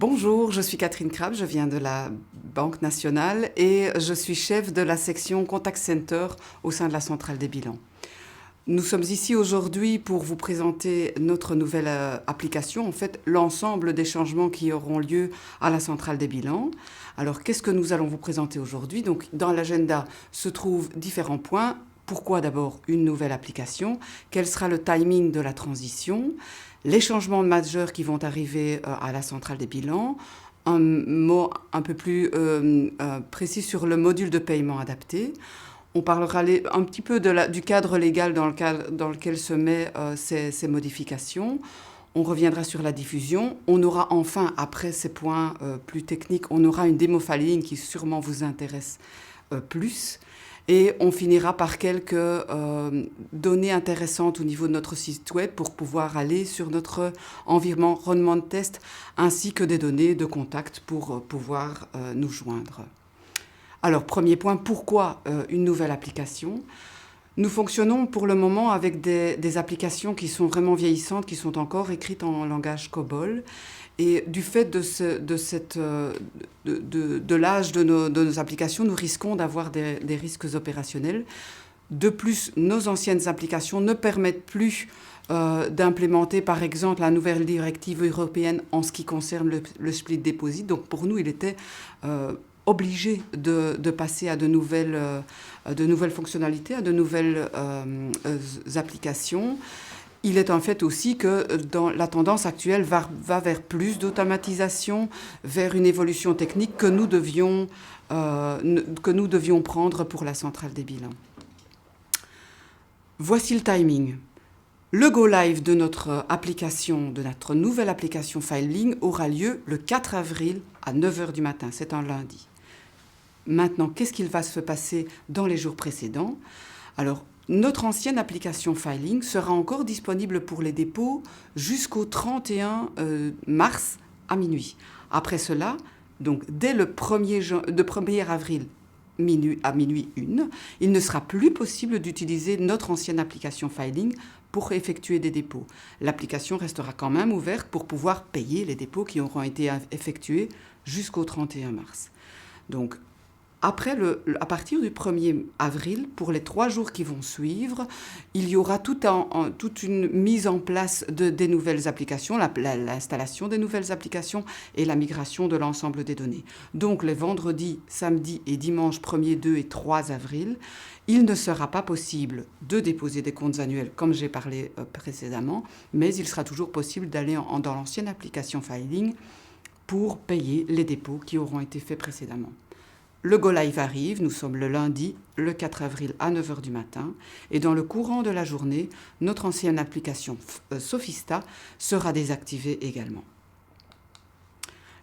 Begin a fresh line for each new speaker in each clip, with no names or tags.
Bonjour, je suis Catherine Crabe, je viens de la Banque nationale et je suis chef de la section Contact Center au sein de la centrale des bilans. Nous sommes ici aujourd'hui pour vous présenter notre nouvelle application, en fait l'ensemble des changements qui auront lieu à la centrale des bilans. Alors qu'est-ce que nous allons vous présenter aujourd'hui? Donc dans l'agenda se trouvent différents points. Pourquoi d'abord une nouvelle application? Quel sera le timing de la transition? Les changements majeurs qui vont arriver à la centrale des bilans, un mot un peu plus précis sur le module de paiement adapté. On parlera un petit peu du cadre légal dans lequel se mettent ces modifications. On reviendra sur la diffusion. On aura enfin, après ces points plus techniques, on aura une démo filing qui sûrement vous intéresse plus. Et on finira par quelques données intéressantes au niveau de notre site web pour pouvoir aller sur notre environnement de test, ainsi que des données de contact pour pouvoir nous joindre. Alors, premier point, pourquoi une nouvelle application? Nous fonctionnons pour le moment avec des applications qui sont vraiment vieillissantes, qui sont encore écrites en langage COBOL. Et du fait de l'âge de nos applications, nous risquons d'avoir des risques opérationnels. De plus, nos anciennes applications ne permettent plus d'implémenter, par exemple, la nouvelle directive européenne en ce qui concerne le split deposit. Donc, pour nous, il était obligé de passer à de nouvelles fonctionnalités, à de nouvelles applications. Il est un fait aussi que la tendance actuelle va vers plus d'automatisation, vers une évolution technique que nous devions prendre pour la centrale des bilans. Voici le timing. Le go live de notre nouvelle application Filing aura lieu le 4 avril à 9h du matin. C'est un lundi. Maintenant, qu'est-ce qu'il va se passer dans les jours précédents? Alors, notre ancienne application Filing sera encore disponible pour les dépôts jusqu'au 31 mars à minuit. Après cela, donc dès le 1er avril à minuit 1, il ne sera plus possible d'utiliser notre ancienne application Filing pour effectuer des dépôts. L'application restera quand même ouverte pour pouvoir payer les dépôts qui auront été effectués jusqu'au 31 mars. Donc, à partir du 1er avril, pour les 3 jours qui vont suivre, il y aura toute une mise en place des nouvelles applications, l'installation des nouvelles applications et la migration de l'ensemble des données. Donc les vendredis, samedis et dimanches 1er, 2 et 3 avril, il ne sera pas possible de déposer des comptes annuels comme j'ai parlé précédemment, mais il sera toujours possible d'aller dans l'ancienne application Filing pour payer les dépôts qui auront été faits précédemment. Le Go Live arrive, nous sommes le lundi, le 4 avril à 9h du matin, et dans le courant de la journée, notre ancienne application Sophista sera désactivée également.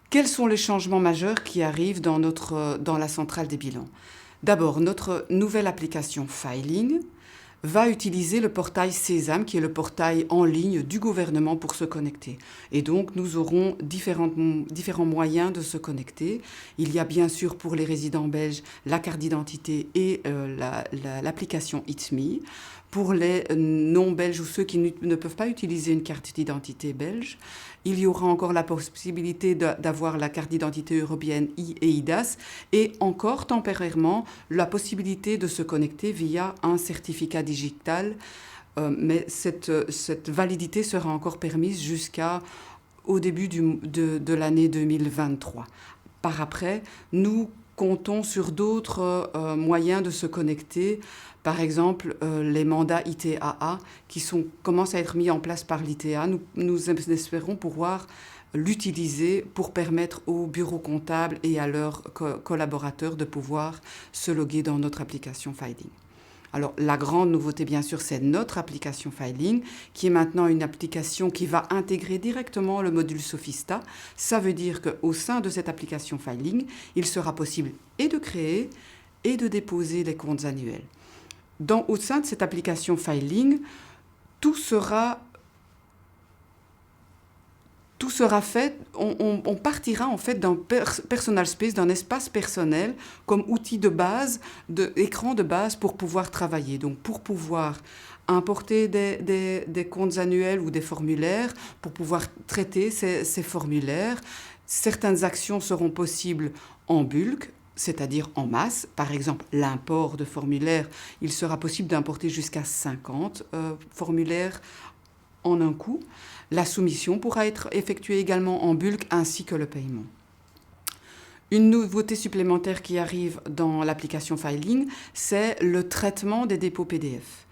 Quels sont les changements majeurs qui arrivent dans la centrale des bilans? D'abord, notre nouvelle application Filing va utiliser le portail Sésame, qui est le portail en ligne du gouvernement pour se connecter. Et donc, nous aurons différents moyens de se connecter. Il y a bien sûr pour les résidents belges la carte d'identité et l'application It's Me. Pour les non-belges ou ceux qui ne peuvent pas utiliser une carte d'identité belge, il y aura encore la possibilité d'avoir la carte d'identité européenne et IDAS et encore temporairement la possibilité de se connecter via un certificat digital. Mais cette validité sera encore permise jusqu'au début de l'année 2023. Par après, nous comptons sur d'autres moyens de se connecter. Par exemple, les mandats ITAA qui commencent à être mis en place par l'ITA. Nous espérons pouvoir l'utiliser pour permettre aux bureaux comptables et à leurs collaborateurs de pouvoir se loguer dans notre application Filing. Alors, la grande nouveauté, bien sûr, c'est notre application Filing, qui est maintenant une application qui va intégrer directement le module Sophista. Ça veut dire qu'au sein de cette application Filing, il sera possible et de créer et de déposer des comptes annuels. Au sein de cette application Filing, tout sera fait, on partira en fait d'un personal space, d'un espace personnel comme outil de base, écran de base pour pouvoir travailler. Donc pour pouvoir importer des comptes annuels ou des formulaires, pour pouvoir traiter ces formulaires, Certaines actions seront possibles en bulk, c'est-à-dire en masse. Par exemple, l'import de formulaires, il sera possible d'importer jusqu'à 50 formulaires en un coup. La soumission pourra être effectuée également en bulk ainsi que le paiement. Une nouveauté supplémentaire qui arrive dans l'application Filing, c'est le traitement des dépôts PDF.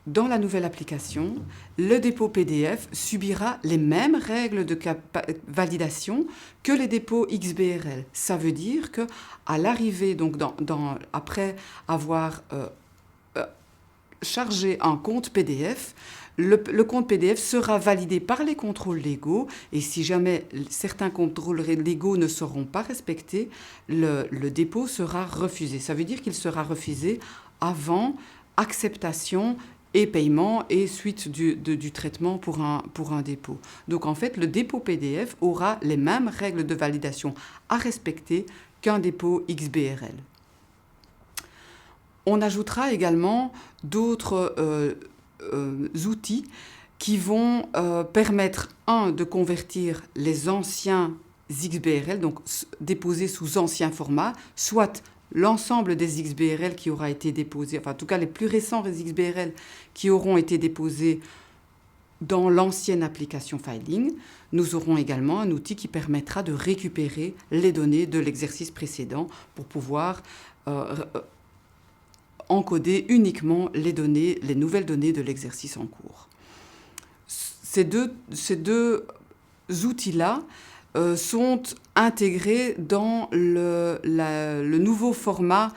Dans la nouvelle application, le dépôt PDF subira les mêmes règles de validation que les dépôts XBRL. Ça veut dire que à l'arrivée, donc après avoir chargé un compte PDF, le compte PDF sera validé par les contrôles légaux et si jamais certains contrôles légaux ne seront pas respectés, le dépôt sera refusé. Ça veut dire qu'il sera refusé avant acceptation et paiement et suite du traitement pour un dépôt. Donc en fait, le dépôt PDF aura les mêmes règles de validation à respecter qu'un dépôt XBRL. On ajoutera également d'autres outils qui vont permettre, de convertir les anciens XBRL, donc déposés sous ancien format, soit l'ensemble des XBRL qui aura été déposé, enfin en tout cas les plus récents XBRL qui auront été déposés dans l'ancienne application Filing. Nous aurons également un outil qui permettra de récupérer les données de l'exercice précédent pour pouvoir encoder uniquement les nouvelles données de l'exercice en cours. Ces deux outils-là sont intégrés dans le nouveau format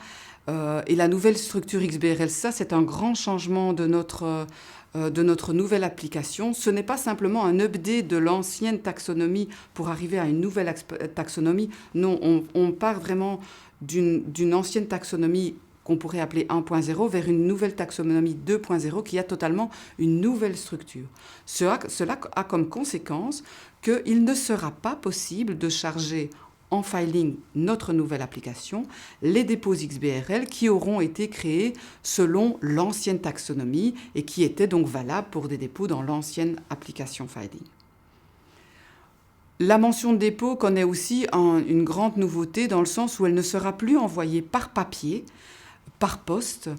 et la nouvelle structure XBRL. Ça, c'est un grand changement de notre nouvelle application. Ce n'est pas simplement un update de l'ancienne taxonomie pour arriver à une nouvelle taxonomie. Non, on part vraiment d'une ancienne taxonomie qu'on pourrait appeler 1.0 vers une nouvelle taxonomie 2.0 qui a totalement une nouvelle structure. Cela a comme conséquence qu'il ne sera pas possible de charger en Filing notre nouvelle application les dépôts XBRL qui auront été créés selon l'ancienne taxonomie et qui étaient donc valables pour des dépôts dans l'ancienne application Filing. La mention de dépôt connaît aussi une grande nouveauté dans le sens où elle ne sera plus envoyée par papier, par poste,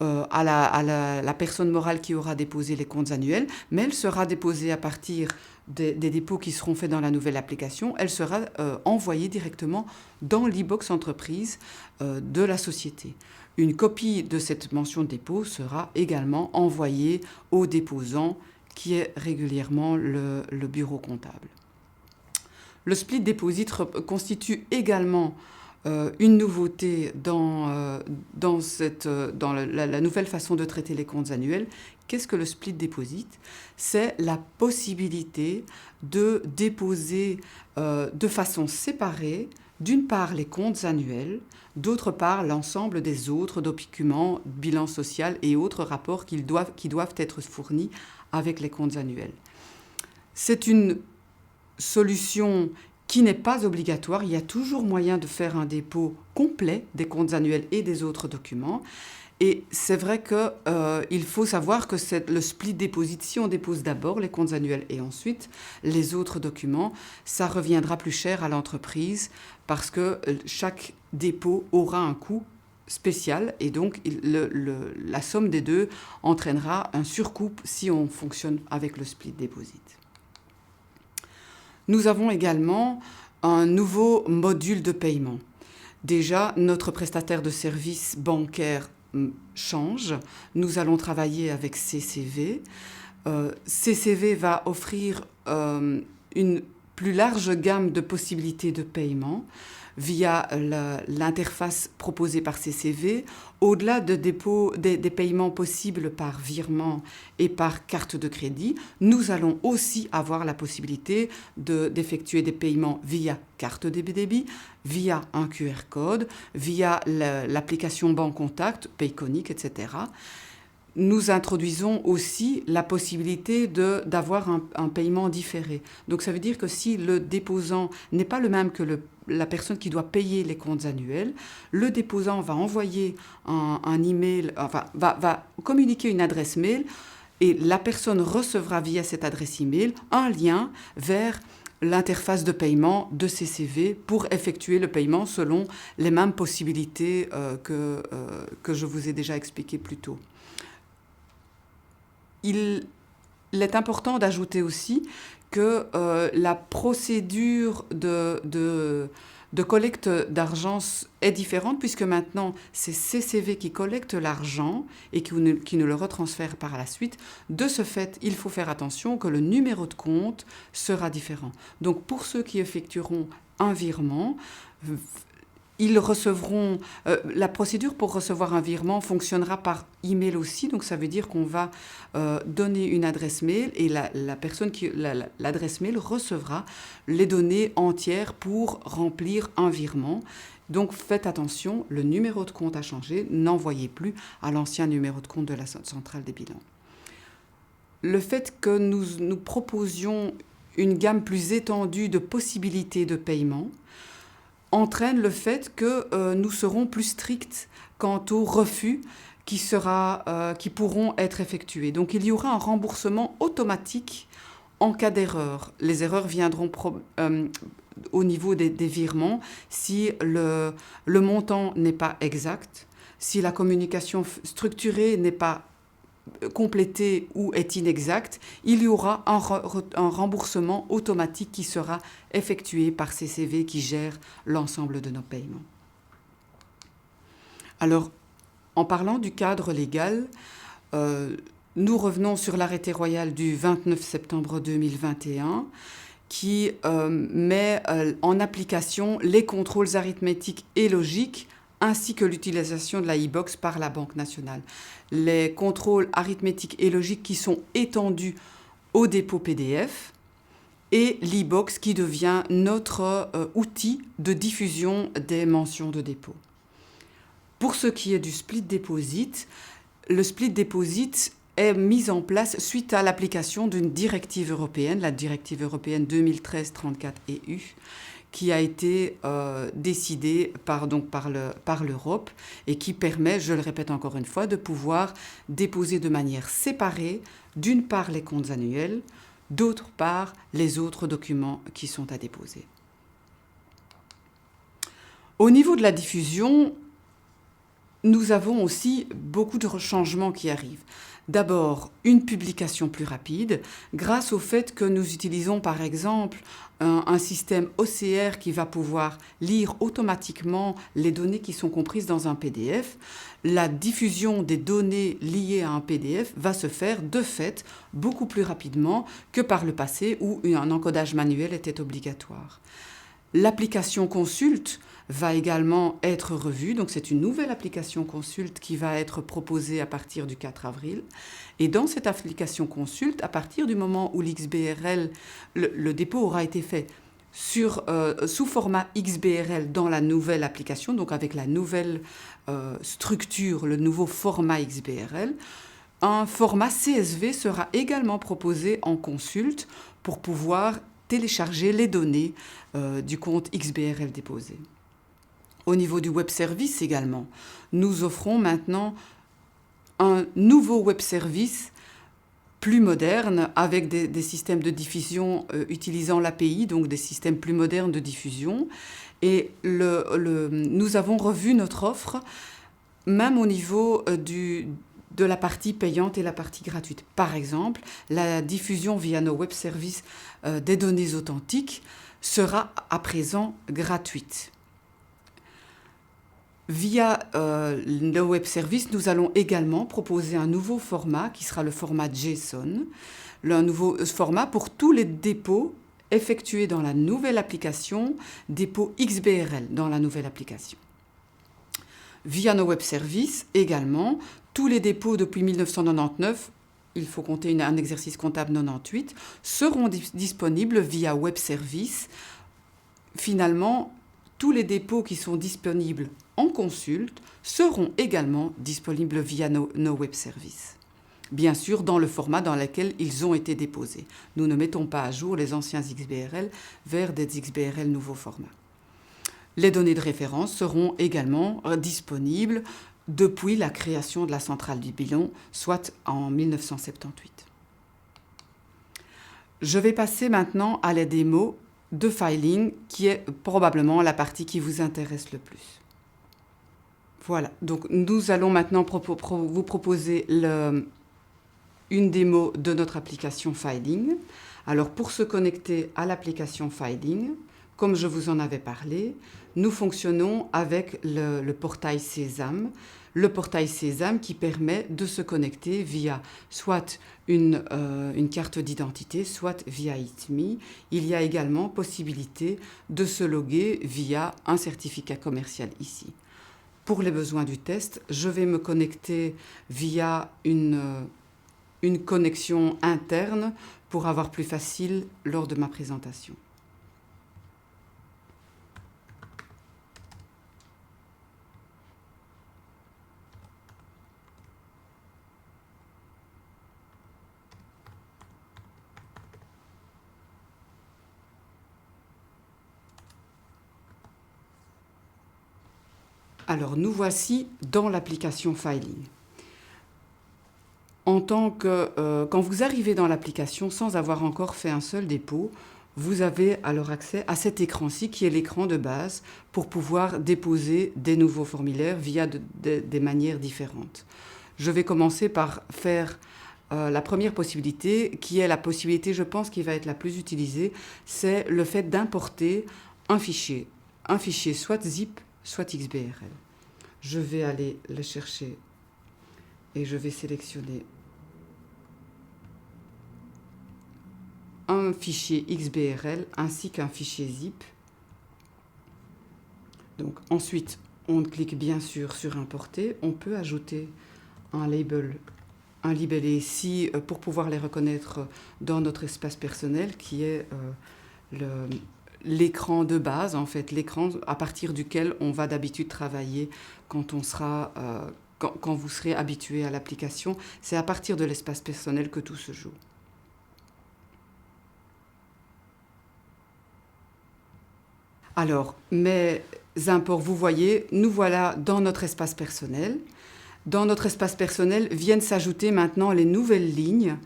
à la personne morale qui aura déposé les comptes annuels, mais elle sera déposée à partir des dépôts qui seront faits dans la nouvelle application. Elle sera envoyée directement dans l'e-box entreprise de la société. Une copie de cette mention de dépôt sera également envoyée au déposant qui est régulièrement le bureau comptable. Le split deposit constitue également une nouveauté dans la nouvelle façon de traiter les comptes annuels. Qu'est-ce que le split deposit ? C'est la possibilité de déposer de façon séparée, d'une part les comptes annuels, d'autre part l'ensemble des autres documents, bilan social et autres rapports qui doivent être fournis avec les comptes annuels. C'est une solution qui n'est pas obligatoire. Il y a toujours moyen de faire un dépôt complet des comptes annuels et des autres documents. Et c'est vrai qu'il faut savoir que le split deposit, si on dépose d'abord les comptes annuels et ensuite les autres documents, ça reviendra plus cher à l'entreprise parce que chaque dépôt aura un coût spécial et donc la somme des deux entraînera un surcoût si on fonctionne avec le split deposit. Nous avons également un nouveau module de paiement. Déjà, notre prestataire de services bancaires change. Nous allons travailler avec CCV. CCV va offrir une plus large gamme de possibilités de paiement via l'interface proposée par CCV. Au-delà des paiements possibles par virement et par carte de crédit, nous allons aussi avoir la possibilité d'effectuer des paiements via carte de débit, via un QR code, via l'application Banque Contact, Payconic, etc. Nous introduisons aussi la possibilité d'avoir un paiement différé. Donc ça veut dire que si le déposant n'est pas le même que la personne qui doit payer les comptes annuels, le déposant va envoyer un email, enfin va communiquer une adresse mail et la personne recevra via cette adresse email un lien vers l'interface de paiement de CCV pour effectuer le paiement selon les mêmes possibilités que je vous ai déjà expliquées plus tôt. Il est important d'ajouter aussi que la procédure de collecte d'argent est différente puisque maintenant c'est CCV qui collecte l'argent et qui nous le retransfère par la suite. De ce fait, il faut faire attention que le numéro de compte sera différent. Donc pour ceux qui effectueront un virement, ils recevront, la procédure pour recevoir un virement fonctionnera par email aussi, donc ça veut dire qu'on va donner une adresse mail et la personne l'adresse mail recevra les données entières pour remplir un virement. Donc faites attention, le numéro de compte a changé, n'envoyez plus à l'ancien numéro de compte de la centrale des bilans. Le fait que nous proposions une gamme plus étendue de possibilités de paiement entraîne le fait que nous serons plus stricts quant aux refus qui pourront être effectués. Donc il y aura un remboursement automatique en cas d'erreur. Les erreurs viendront au niveau des virements si le montant n'est pas exact, si la communication structurée n'est pas complété ou est inexact, il y aura un remboursement automatique qui sera effectué par CCV qui gère l'ensemble de nos paiements. Alors, en parlant du cadre légal, nous revenons sur l'arrêté royal du 29 septembre 2021 qui met en application les contrôles arithmétiques et logiques ainsi que l'utilisation de la e-box par la Banque nationale. Les contrôles arithmétiques et logiques qui sont étendus au dépôt PDF et l'e-box qui devient notre outil de diffusion des mentions de dépôt. Pour ce qui est du split deposit, le split deposit est mis en place suite à l'application d'une directive européenne, la directive européenne 2013-34/EU, qui a été décidée par l'Europe et qui permet, je le répète encore une fois, de pouvoir déposer de manière séparée, d'une part les comptes annuels, d'autre part les autres documents qui sont à déposer. Au niveau de la diffusion, nous avons aussi beaucoup de changements qui arrivent. D'abord, une publication plus rapide, grâce au fait que nous utilisons par exemple un système OCR qui va pouvoir lire automatiquement les données qui sont comprises dans un PDF. La diffusion des données liées à un PDF va se faire de fait beaucoup plus rapidement que par le passé où un encodage manuel était obligatoire. L'application Consult va également être revue. Donc c'est une nouvelle application Consult qui va être proposée à partir du 4 avril. Et dans cette application Consult, à partir du moment où l'XBRL, le dépôt aura été fait sous format XBRL dans la nouvelle application, donc avec la nouvelle structure, le nouveau format XBRL, un format CSV sera également proposé en Consult pour pouvoir télécharger les données du compte XBRL déposé. Au niveau du web service également, nous offrons maintenant un nouveau web service plus moderne avec des systèmes de diffusion utilisant l'API, donc des systèmes plus modernes de diffusion. Et nous avons revu notre offre, même au niveau de la partie payante et la partie gratuite. Par exemple, la diffusion via nos web services des données authentiques sera à présent gratuite. Via nos web services, nous allons également proposer un nouveau format qui sera le format JSON, un nouveau format pour tous les dépôts effectués dans la nouvelle application, dépôts XBRL dans la nouvelle application. Via nos web services également, tous les dépôts depuis 1999, il faut compter un exercice comptable 98, seront disponibles via web service. Finalement, tous les dépôts qui sont disponibles en Consult seront également disponibles via nos web services. Bien sûr, dans le format dans lequel ils ont été déposés. Nous ne mettons pas à jour les anciens XBRL vers des XBRL nouveaux formats. Les données de référence seront également disponibles depuis la création de la centrale du bilan, soit en 1978. Je vais passer maintenant à la démo de filing, qui est probablement la partie qui vous intéresse le plus. Voilà, donc nous allons maintenant vous proposer une démo de notre application Filing. Alors pour se connecter à l'application Filing, comme je vous en avais parlé, nous fonctionnons avec le portail Sésame. Le portail Sésame qui permet de se connecter via soit une carte d'identité, soit via ITMI. Il y a également possibilité de se loguer via un certificat commercial ici. Pour les besoins du test, je vais me connecter via une connexion interne pour avoir plus facile lors de ma présentation. Alors, nous voici dans l'application Filing. Quand vous arrivez dans l'application sans avoir encore fait un seul dépôt, vous avez alors accès à cet écran-ci qui est l'écran de base pour pouvoir déposer des nouveaux formulaires via des manières différentes. Je vais commencer par faire la première possibilité, qui est la possibilité, je pense, qui va être la plus utilisée, c'est le fait d'importer un fichier soit zip, soit XBRL. Je vais aller le chercher et je vais sélectionner un fichier XBRL ainsi qu'un fichier zip. Donc ensuite, on clique bien sûr sur importer. On peut ajouter un libellé ici pour pouvoir les reconnaître dans notre espace personnel qui est l'écran de base, en fait, l'écran à partir duquel on va d'habitude travailler quand vous serez habitué à l'application. C'est à partir de l'espace personnel que tout se joue. Alors, mes imports, vous voyez, nous voilà dans notre espace personnel. Dans notre espace personnel viennent s'ajouter maintenant les nouvelles lignes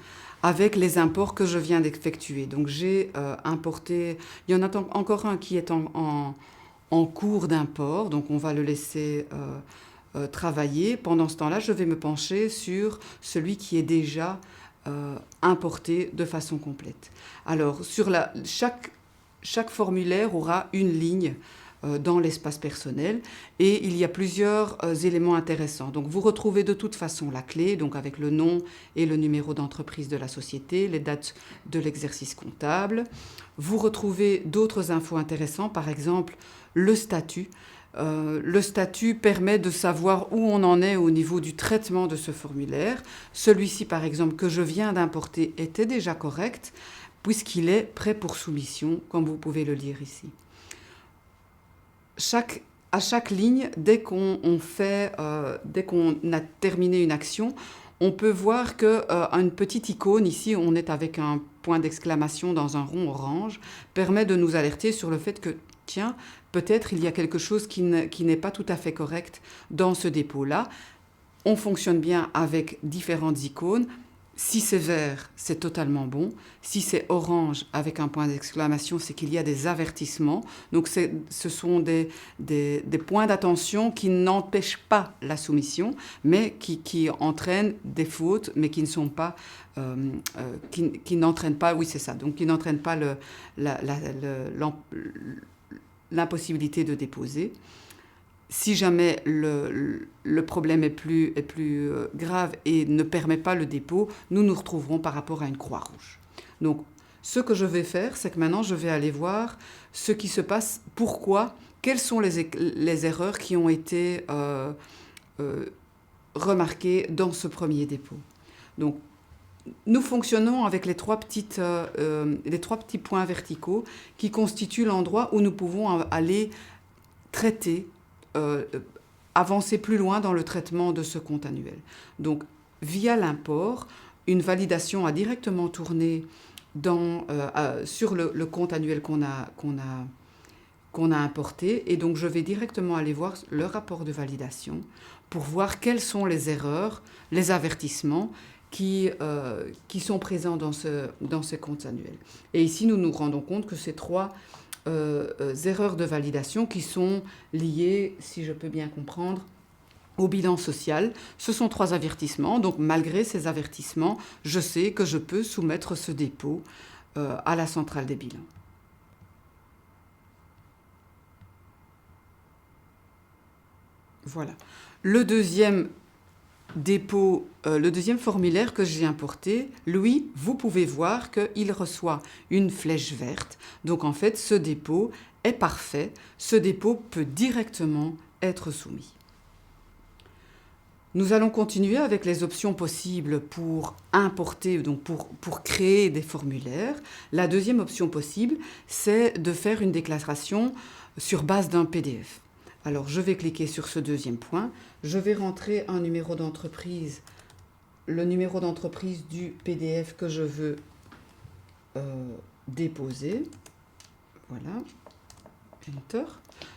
avec les imports que je viens d'effectuer. Donc j'ai importé, il y en a encore un qui est en cours d'import, donc on va le laisser travailler. Pendant ce temps-là, je vais me pencher sur celui qui est déjà importé de façon complète. Alors, chaque formulaire aura une ligne dans l'espace personnel et il y a plusieurs éléments intéressants. Donc vous retrouvez de toute façon la clé, donc avec le nom et le numéro d'entreprise de la société, les dates de l'exercice comptable. Vous retrouvez d'autres infos intéressantes, par exemple le statut. Le statut permet de savoir où on en est au niveau du traitement de ce formulaire. Celui-ci, par exemple, que je viens d'importer était déjà correct puisqu'il est prêt pour soumission, comme vous pouvez le lire ici. À chaque ligne, dès qu'on a terminé une action, on peut voir qu'une petite icône, ici on est avec un point d'exclamation dans un rond orange, permet de nous alerter sur le fait que, tiens, peut-être il y a quelque chose qui n'est pas tout à fait correct dans ce dépôt-là. On fonctionne bien avec différentes icônes. Si c'est vert, c'est totalement bon. Si c'est orange avec un point d'exclamation, c'est qu'il y a des avertissements. Donc ce sont des points d'attention qui n'empêchent pas la soumission, mais qui entraînent des fautes, mais qui ne sont pas, qui n'entraînent pas, oui c'est ça, donc qui n'entraînent pas l'impossibilité de déposer. Si jamais le problème est plus grave et ne permet pas le dépôt, nous nous retrouverons par rapport à une croix rouge. Donc, ce que je vais faire, c'est que maintenant, je vais aller voir ce qui se passe, pourquoi, quelles sont les erreurs qui ont été remarquées dans ce premier dépôt. Donc, nous fonctionnons avec les trois petits points verticaux qui constituent l'endroit où nous pouvons aller traiter, avancer plus loin dans le traitement de ce compte annuel. Donc, via l'import, une validation a directement tourné sur le compte annuel qu'on a importé. Et donc, je vais directement aller voir le rapport de validation pour voir quelles sont les erreurs, les avertissements qui sont présents dans ces comptes annuels. Et ici, nous nous rendons compte que ces 3 erreurs de validation qui sont liées, si je peux bien comprendre, au bilan social. Ce sont 3 avertissements. Donc, malgré ces avertissements, je sais que je peux soumettre ce dépôt à la centrale des bilans. Voilà. Le deuxième dépôt, le deuxième formulaire que j'ai importé, lui, vous pouvez voir qu'il reçoit une flèche verte. Donc en fait, ce dépôt est parfait. Ce dépôt peut directement être soumis. Nous allons continuer avec les options possibles pour importer, donc pour créer des formulaires. La deuxième option possible, c'est de faire une déclaration sur base d'un PDF. Alors, je vais cliquer sur ce deuxième point. Je vais rentrer un numéro d'entreprise, le numéro d'entreprise du PDF que je veux déposer. Voilà. Enter.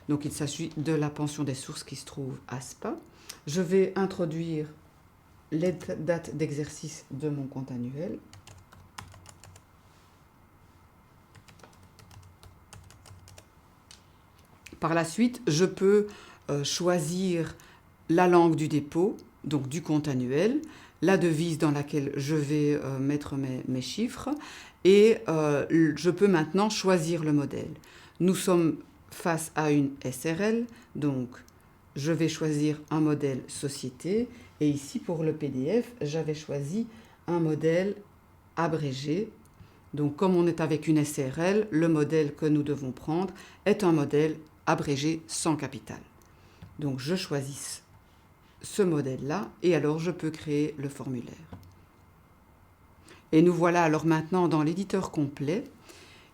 Donc, il s'agit de la pension des sources qui se trouve à SPA. Je vais introduire les dates d'exercice de mon compte annuel. Par la suite, je peux choisir la langue du dépôt, donc du compte annuel, la devise dans laquelle je vais mettre mes chiffres, et je peux maintenant choisir le modèle. Nous sommes face à une SRL, donc je vais choisir un modèle société, et ici pour le PDF, j'avais choisi un modèle abrégé. Donc comme on est avec une SRL, le modèle que nous devons prendre est un modèle abrégé sans capital. Donc je choisis ce modèle-là et alors je peux créer le formulaire. Et nous voilà alors maintenant dans l'éditeur complet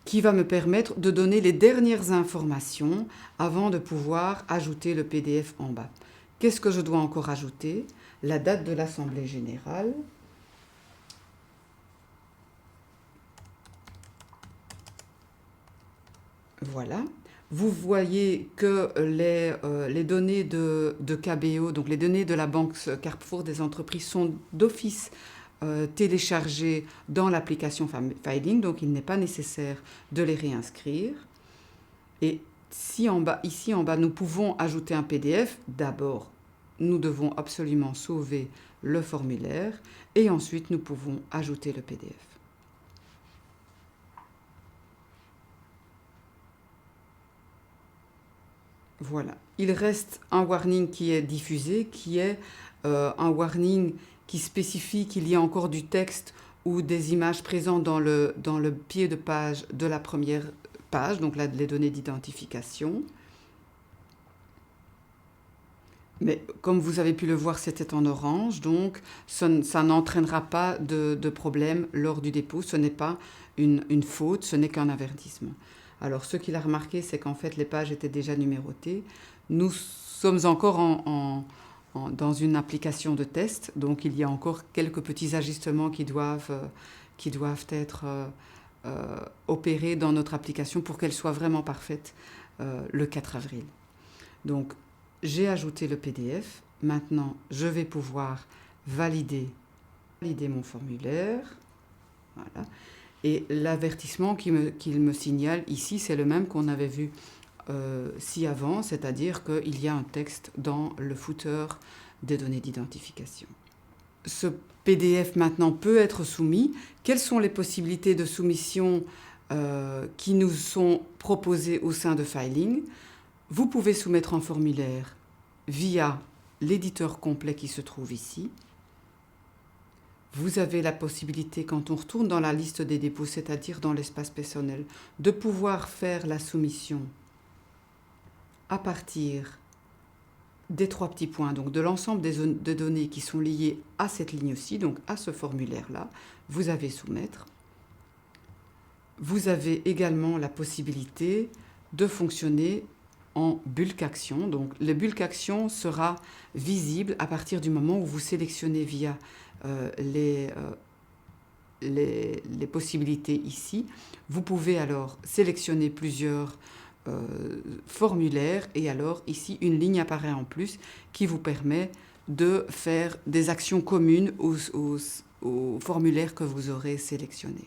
qui va me permettre de donner les dernières informations avant de pouvoir ajouter le PDF en bas. Qu'est-ce que je dois encore ajouter? La date de l'Assemblée générale. Voilà. Vous voyez que les données de KBO, donc les données de la Banque Carrefour des entreprises, sont d'office téléchargées dans l'application Filing, donc il n'est pas nécessaire de les réinscrire. Et ici en bas, nous pouvons ajouter un PDF. D'abord, nous devons absolument sauver le formulaire et ensuite nous pouvons ajouter le PDF. Voilà. Il reste un warning qui est diffusé, qui est un warning qui spécifie qu'il y a encore du texte ou des images présentes dans le pied de page de la première page, donc là, les données d'identification. Mais comme vous avez pu le voir, c'était en orange, donc ça n'entraînera pas de problème lors du dépôt. Ce n'est pas une faute, ce n'est qu'un avertissement. Alors, ce qu'il a remarqué, c'est qu'en fait, les pages étaient déjà numérotées. Nous sommes encore dans une application de test, donc il y a encore quelques petits ajustements qui doivent être opérés dans notre application pour qu'elle soit vraiment parfaite le 4 avril. Donc, j'ai ajouté le PDF. Maintenant, je vais pouvoir valider mon formulaire. Voilà. Et l'avertissement qu'il me signale ici, c'est le même qu'on avait vu ci-avant, c'est-à-dire qu'il y a un texte dans le footer des données d'identification. Ce PDF maintenant peut être soumis. Quelles sont les possibilités de soumission qui nous sont proposées au sein de Filing? Vous pouvez soumettre un formulaire via l'éditeur complet qui se trouve ici. Vous avez la possibilité, quand on retourne dans la liste des dépôts, c'est-à-dire dans l'espace personnel, de pouvoir faire la soumission à partir des 3 petits points, donc de l'ensemble des données qui sont liées à cette ligne-ci, donc à ce formulaire-là. Vous avez soumettre. Vous avez également la possibilité de fonctionner en bulk action. Donc le bulk action sera visible à partir du moment où vous sélectionnez via les possibilités ici. Vous pouvez alors sélectionner plusieurs formulaires et alors ici une ligne apparaît en plus qui vous permet de faire des actions communes aux au formulaire que vous aurez sélectionné.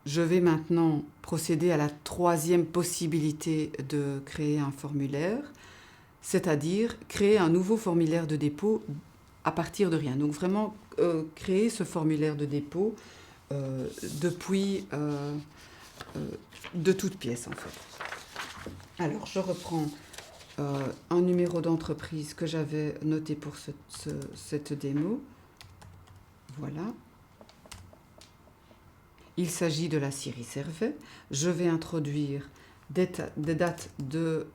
Je vais maintenant procéder à la troisième possibilité de créer un formulaire, c'est-à-dire créer un nouveau formulaire de dépôt à partir de rien. Donc vraiment créer ce formulaire de dépôt depuis de toutes pièces en fait. Alors je reprends un numéro d'entreprise que j'avais noté pour cette démo. Voilà. Il s'agit de la Syrie Servet. Je vais introduire des dates de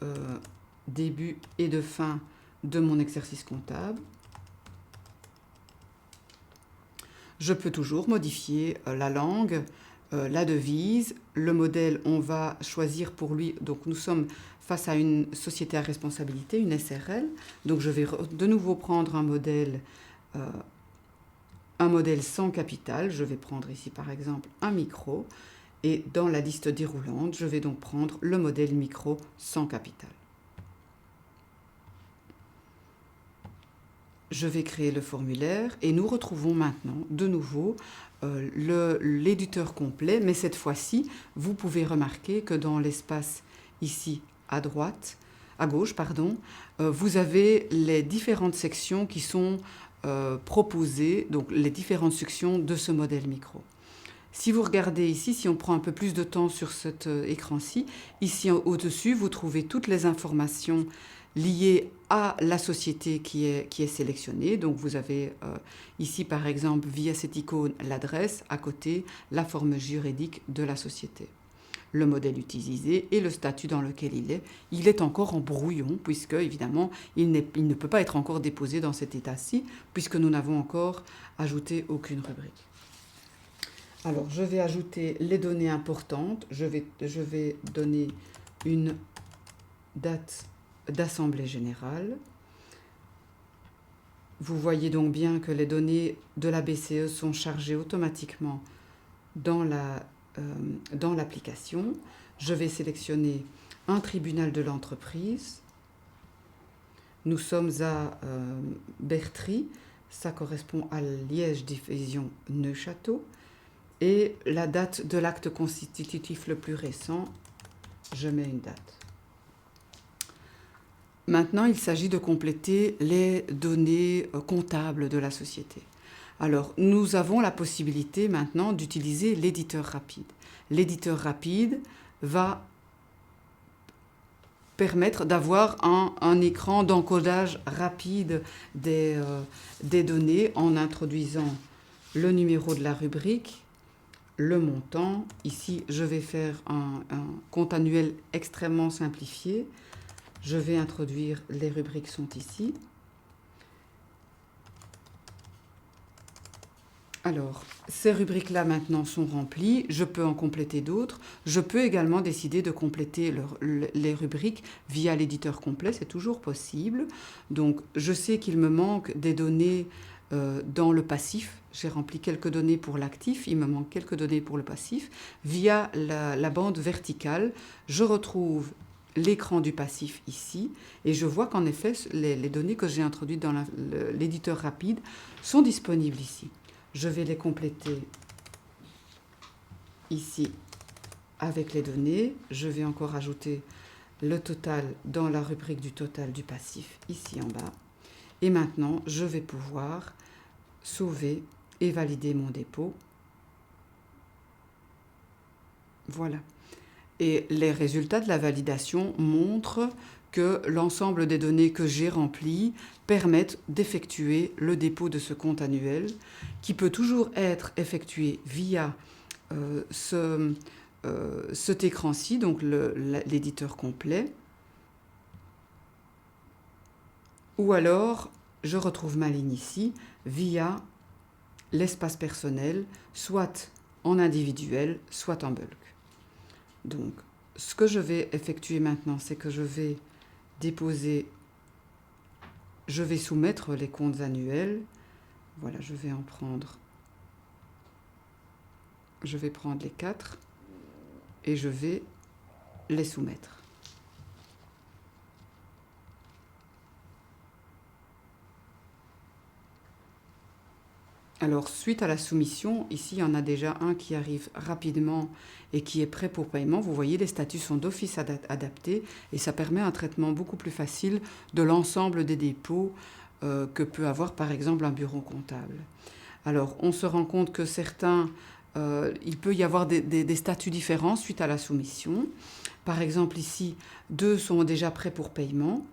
début et de fin de mon exercice comptable. Je peux toujours modifier la langue, la devise, le modèle, on va choisir pour lui. Donc nous sommes face à une société à responsabilité, une SRL. Donc je vais de nouveau prendre un modèle sans capital. Je vais prendre ici par exemple un micro. Et dans la liste déroulante, je vais donc prendre le modèle micro sans capital. Je vais créer le formulaire et nous retrouvons maintenant de nouveau l'éditeur complet, mais cette fois-ci, vous pouvez remarquer que dans l'espace ici à gauche, vous avez les différentes sections qui sont proposées, donc les différentes sections de ce modèle micro. Si vous regardez ici, si on prend un peu plus de temps sur cet écran-ci, ici au-dessus, vous trouvez toutes les informations liées à la société qui est sélectionnée. Donc vous avez ici par exemple via cette icône l'adresse, à côté la forme juridique de la société, le modèle utilisé et le statut dans lequel il est. Il est encore en brouillon puisque évidemment il ne peut pas être encore déposé dans cet état-ci puisque nous n'avons encore ajouté aucune rubrique. Alors je vais ajouter les données importantes. Je vais donner une date d'assemblée générale. Vous voyez donc bien que les données de la BCE sont chargées automatiquement dans l'application. Je vais sélectionner un tribunal de l'entreprise. Nous sommes à Bertry, ça correspond à Liège Division Neuchâteau. Et la date de l'acte constitutif le plus récent, je mets une date. Maintenant, il s'agit de compléter les données comptables de la société. Alors, nous avons la possibilité maintenant d'utiliser l'éditeur rapide. L'éditeur rapide va permettre d'avoir un écran d'encodage rapide des données en introduisant le numéro de la rubrique, le montant. Ici, je vais faire un compte annuel extrêmement simplifié. Je vais introduire, les rubriques sont ici. Alors, ces rubriques-là maintenant sont remplies. Je peux en compléter d'autres. Je peux également décider de compléter les rubriques via l'éditeur complet. C'est toujours possible. Donc, je sais qu'il me manque des données dans le passif. J'ai rempli quelques données pour l'actif, il me manque quelques données pour le passif. Via la bande verticale, je retrouve l'écran du passif ici et je vois qu'en effet, les données que j'ai introduites dans l'éditeur rapide sont disponibles ici. Je vais les compléter ici avec les données. Je vais encore ajouter le total dans la rubrique du total du passif ici en bas. Et maintenant, je vais pouvoir sauver et valider mon dépôt. Voilà. Et les résultats de la validation montrent que l'ensemble des données que j'ai remplies permettent d'effectuer le dépôt de ce compte annuel qui peut toujours être effectué via cet écran-ci, donc l'éditeur complet. Ou alors, je retrouve ma ligne ici via l'espace personnel, soit en individuel, soit en bulk. Donc, ce que je vais effectuer maintenant, c'est que je vais soumettre les comptes annuels. Voilà, je vais prendre les 4 et je vais les soumettre. Alors, suite à la soumission, ici, il y en a déjà un qui arrive rapidement et qui est prêt pour paiement. Vous voyez, les statuts sont d'office adaptés et ça permet un traitement beaucoup plus facile de l'ensemble des dépôts que peut avoir, par exemple, un bureau comptable. Alors, on se rend compte que il peut y avoir des statuts différents suite à la soumission. Par exemple, ici, 2 sont déjà prêts pour paiement.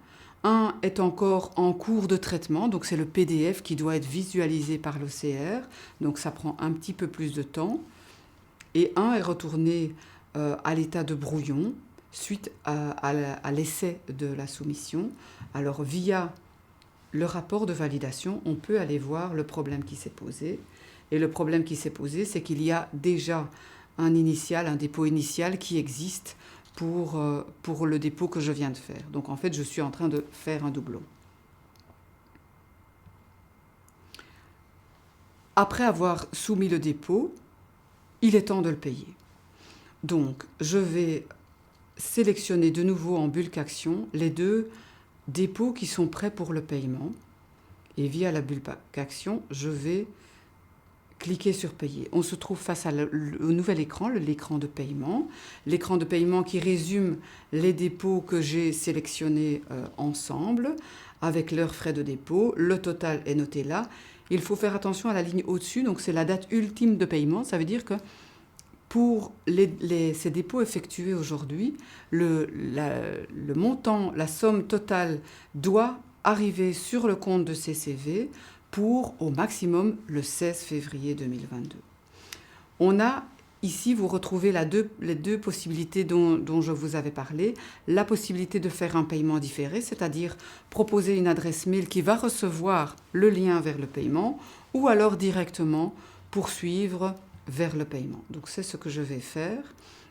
Un est encore en cours de traitement, donc c'est le PDF qui doit être visualisé par l'OCR, donc ça prend un petit peu plus de temps. Et un est retourné à l'état de brouillon suite à l'essai de la soumission. Alors via le rapport de validation, on peut aller voir le problème qui s'est posé. Et le problème qui s'est posé, c'est qu'il y a déjà un dépôt initial qui existe pour le dépôt que je viens de faire. Donc en fait, je suis en train de faire un doublon. Après avoir soumis le dépôt, il est temps de le payer. Donc je vais sélectionner de nouveau en bulk action les 2 dépôts qui sont prêts pour le paiement. Et via la bulk action, je vais cliquer sur payer. On se trouve face au nouvel écran, l'écran de paiement. L'écran de paiement qui résume les dépôts que j'ai sélectionnés ensemble avec leurs frais de dépôt. Le total est noté là. Il faut faire attention à la ligne au-dessus. Donc c'est la date ultime de paiement. Ça veut dire que pour ces dépôts effectués aujourd'hui, le montant, la somme totale doit arriver sur le compte de CCV pour au maximum le 16 février 2022. On a ici, vous retrouvez les 2 possibilités dont je vous avais parlé. La possibilité de faire un paiement différé, c'est-à-dire proposer une adresse mail qui va recevoir le lien vers le paiement ou alors directement poursuivre vers le paiement. Donc c'est ce que je vais faire.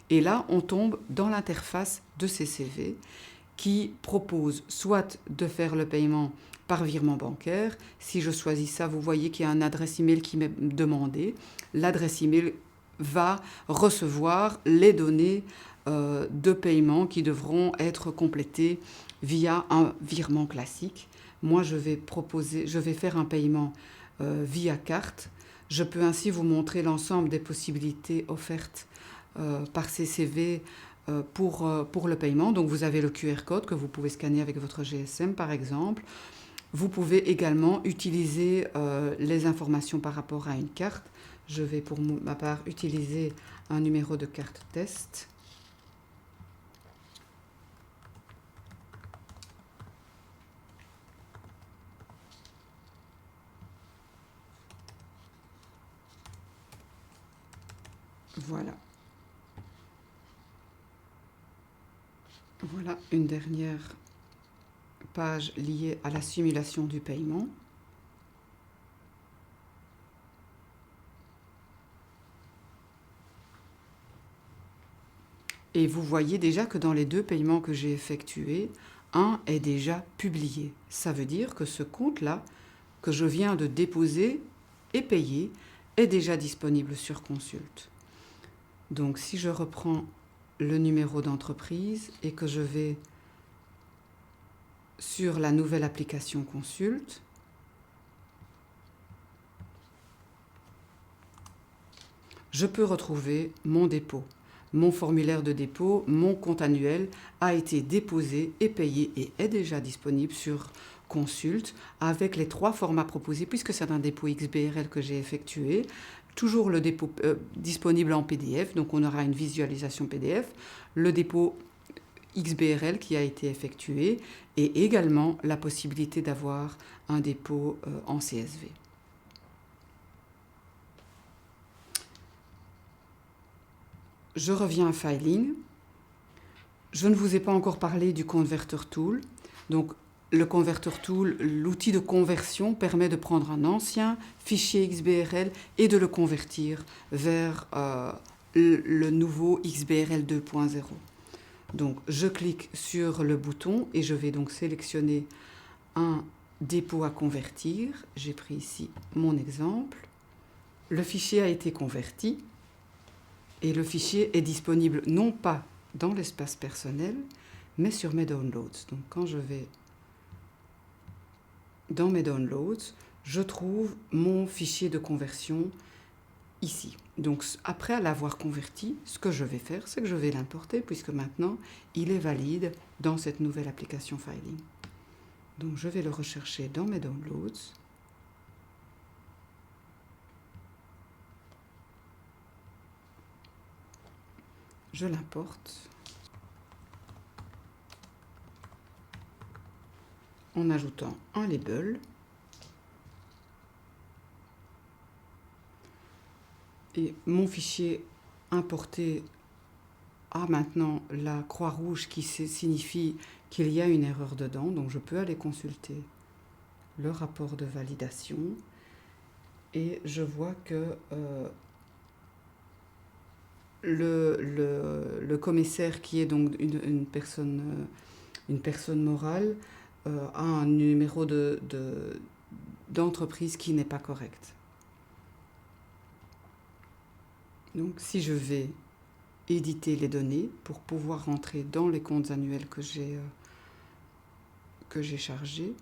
Et là, on tombe dans l'interface de CCV qui propose soit de faire le paiement par virement bancaire. Si je choisis ça, vous voyez qu'il y a une adresse email qui m'est demandée. L'adresse email va recevoir les données de paiement qui devront être complétées via un virement classique. Moi, je vais faire un paiement via carte. Je peux ainsi vous montrer l'ensemble des possibilités offertes par CCV pour le paiement. Donc vous avez le QR code que vous pouvez scanner avec votre GSM par exemple. Vous pouvez également utiliser les informations par rapport à une carte. Je vais pour ma part utiliser un numéro de carte test. Voilà. Voilà une dernière page liée à la simulation du paiement. Et vous voyez déjà que dans les 2 paiements que j'ai effectués, un est déjà publié. Ça veut dire que ce compte-là, que je viens de déposer et payer, est déjà disponible sur Consulte. Donc si je reprends le numéro d'entreprise et que je vais sur la nouvelle application Consulte, je peux retrouver mon dépôt. Mon formulaire de dépôt, mon compte annuel a été déposé et payé et est déjà disponible sur Consulte avec les 3 formats proposés puisque c'est un dépôt XBRL que j'ai effectué. Toujours le dépôt disponible en PDF, donc on aura une visualisation PDF, le dépôt XBRL qui a été effectué et également la possibilité d'avoir un dépôt en CSV. Je reviens à Filing. Je ne vous ai pas encore parlé du Converter Tool. Donc, le Converter Tool, l'outil de conversion, permet de prendre un ancien fichier XBRL et de le convertir vers le nouveau XBRL 2.0. Donc, je clique sur le bouton et je vais donc sélectionner un dépôt à convertir. J'ai pris ici mon exemple. Le fichier a été converti. Et le fichier est disponible non pas dans l'espace personnel, mais sur mes downloads. Donc quand je vais dans mes downloads, je trouve mon fichier de conversion ici. Donc après l'avoir converti, ce que je vais faire, c'est que je vais l'importer puisque maintenant il est valide dans cette nouvelle application Filing. Donc je vais le rechercher dans mes downloads. Je l'importe en ajoutant un label. Et mon fichier importé a maintenant la croix rouge qui signifie qu'il y a une erreur dedans. Donc je peux aller consulter le rapport de validation. Et je vois que le commissaire, qui est donc une personne morale, a un numéro d'entreprise qui n'est pas correct. Donc si je vais éditer les données pour pouvoir rentrer dans les comptes annuels que j'ai chargés.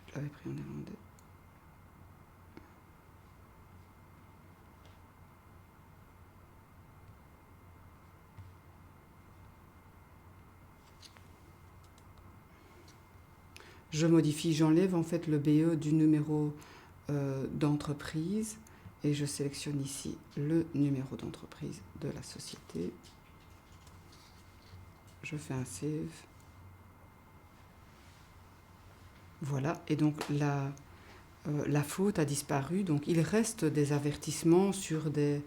Je l'avais pris en néerlandais. Je modifie, j'enlève en fait le BE du numéro d'entreprise et je sélectionne ici le numéro d'entreprise de la société. Je fais un save. Voilà, et donc la faute a disparu. Donc il reste des avertissements sur des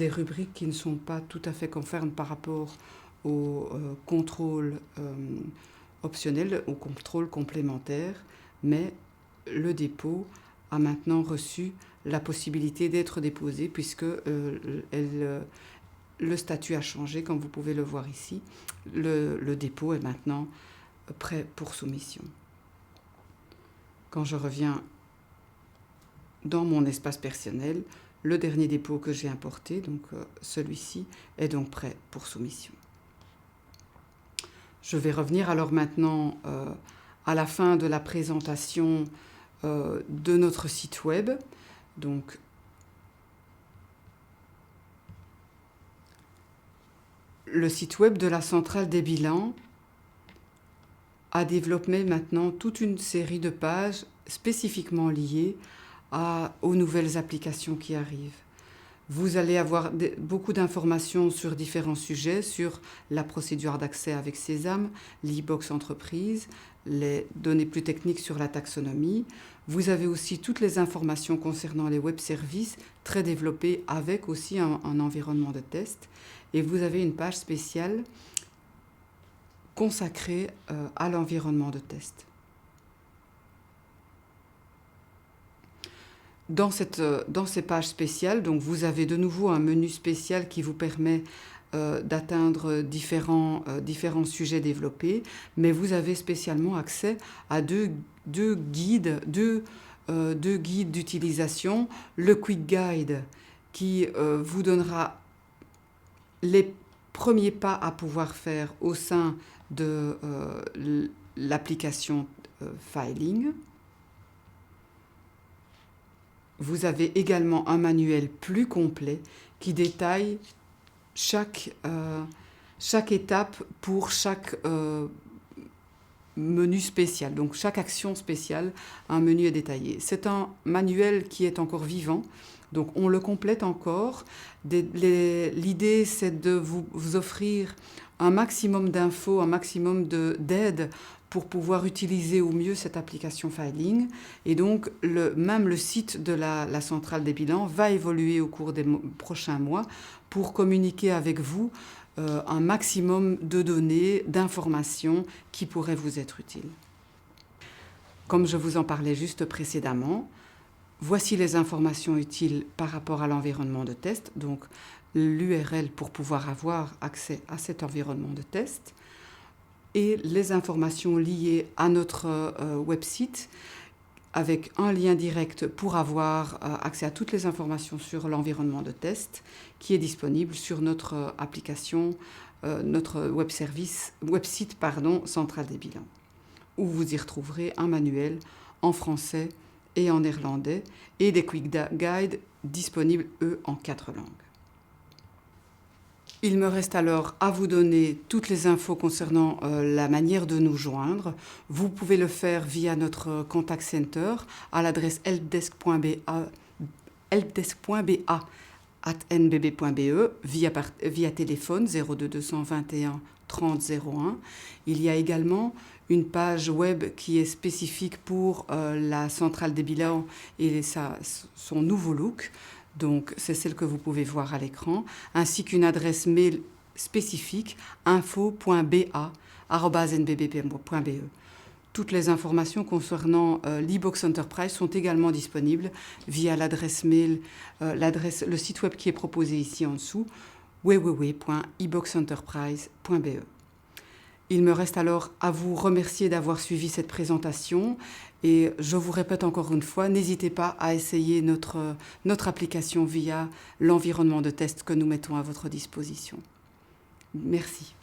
rubriques qui ne sont pas tout à fait conformes par rapport au contrôle optionnel, au contrôle complémentaire, mais le dépôt a maintenant reçu la possibilité d'être déposé puisque le statut a changé, comme vous pouvez le voir ici. Le dépôt est maintenant prêt pour soumission. Quand je reviens dans mon espace personnel, le dernier dépôt que j'ai importé, donc celui-ci, est donc prêt pour soumission. Je vais revenir alors maintenant à la fin de la présentation de notre site web. Donc, le site web de la centrale des bilans a développé maintenant toute une série de pages spécifiquement liées aux nouvelles applications qui arrivent. Vous allez avoir beaucoup d'informations sur différents sujets, sur la procédure d'accès avec Sésame, l'e-box entreprise, les données plus techniques sur la taxonomie. Vous avez aussi toutes les informations concernant les web services, très développées avec aussi un environnement de test. Et vous avez une page spéciale consacrée à l'environnement de test. Dans ces pages spéciales, donc vous avez de nouveau un menu spécial qui vous permet d'atteindre différents sujets développés, mais vous avez spécialement accès à deux guides d'utilisation. Le Quick Guide qui vous donnera les premiers pas à pouvoir faire au sein de l'application Filing. Vous avez également un manuel plus complet qui détaille chaque étape pour chaque menu spécial. Donc chaque action spéciale, un menu est détaillé. C'est un manuel qui est encore vivant, donc on le complète encore. L'idée, c'est de vous offrir un maximum d'infos, un maximum d'aide pour pouvoir utiliser au mieux cette application Filing. Et donc, même le site de la centrale des bilans va évoluer au cours des prochains mois pour communiquer avec vous un maximum de données, d'informations qui pourraient vous être utiles. Comme je vous en parlais juste précédemment, voici les informations utiles par rapport à l'environnement de test. Donc, l'URL pour pouvoir avoir accès à cet environnement de test, et les informations liées à notre website avec un lien direct pour avoir accès à toutes les informations sur l'environnement de test qui est disponible sur notre application, notre website centrale des bilans. où vous y retrouverez un manuel en français et en néerlandais et des quick guides disponibles, eux, en 4 langues. Il me reste alors à vous donner toutes les infos concernant la manière de nous joindre. Vous pouvez le faire via notre contact center à l'adresse helpdesk.ba@nbb.be via téléphone 02 221 30 01. Il y a également une page web qui est spécifique pour la centrale des bilans et son nouveau look. Donc, c'est celle que vous pouvez voir à l'écran, ainsi qu'une adresse mail spécifique info.ba@nbb.be. Toutes les informations concernant l'e-Box Enterprise sont également disponibles via l'adresse mail, le site web qui est proposé ici en dessous, www.eboxenterprise.be. Il me reste alors à vous remercier d'avoir suivi cette présentation et je vous répète encore une fois, n'hésitez pas à essayer notre application via l'environnement de test que nous mettons à votre disposition. Merci.